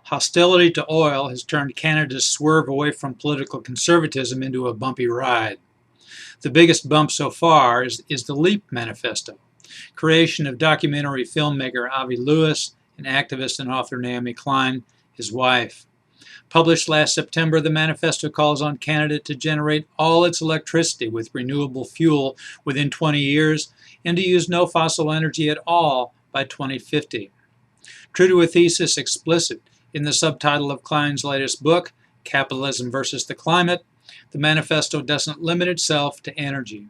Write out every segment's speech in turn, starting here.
Hostility to oil has turned Canada's swerve away from political conservatism into a bumpy ride. The biggest bump so far is the LEAP Manifesto, creation of documentary filmmaker Avi Lewis and activist and author Naomi Klein, his wife. Published last September, the manifesto calls on Canada to generate all its electricity with renewable fuel within 20 years and to use no fossil energy at all by 2050. True to a thesis explicit in the subtitle of Klein's latest book, Capitalism versus the Climate, the manifesto doesn't limit itself to energy.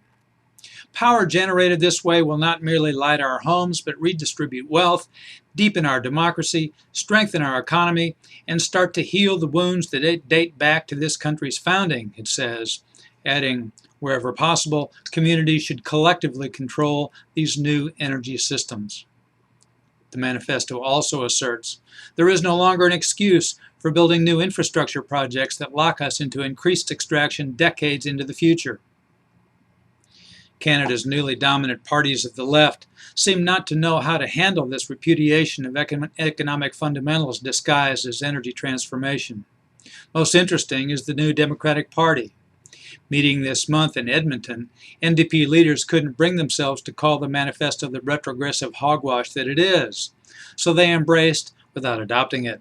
Power generated this way will not merely light our homes, but redistribute wealth, deepen our democracy, strengthen our economy, and start to heal the wounds that date back to this country's founding, it says, adding, wherever possible, communities should collectively control these new energy systems. The manifesto also asserts there is no longer an excuse for building new infrastructure projects that lock us into increased extraction decades into the future. Canada's newly dominant parties of the left seem not to know how to handle this repudiation of economic fundamentals disguised as energy transformation. Most interesting is the new Democratic Party. Meeting this month in Edmonton, NDP leaders couldn't bring themselves to call the manifesto the retrogressive hogwash that it is, so they embraced without adopting it.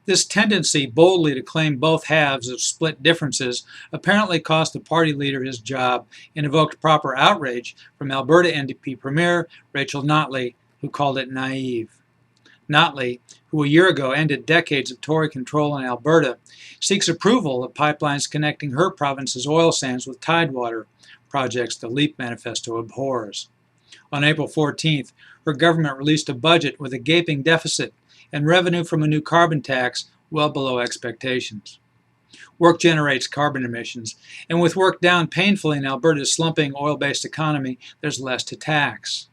This tendency boldly to claim both halves of split differences apparently cost the party leader his job and evoked proper outrage from Alberta NDP Premier Rachel Notley, who called it naive. Notley, who a year ago ended decades of Tory control in Alberta, seeks approval of pipelines connecting her province's oil sands with tidewater, projects the LEAP Manifesto abhors. On April 14th, her government released a budget with a gaping deficit and revenue from a new carbon tax well below expectations. Work generates carbon emissions, and with work down painfully in Alberta's slumping oil-based economy, there's less to tax.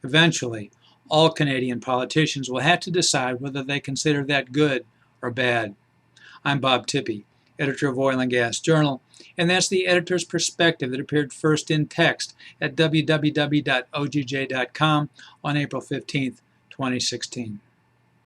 Eventually, all Canadian politicians will have to decide whether they consider that good or bad. I'm Bob Tippie, editor of Oil and Gas Journal, and that's the editor's perspective that appeared first in text at www.ogj.com on April 15, 2016.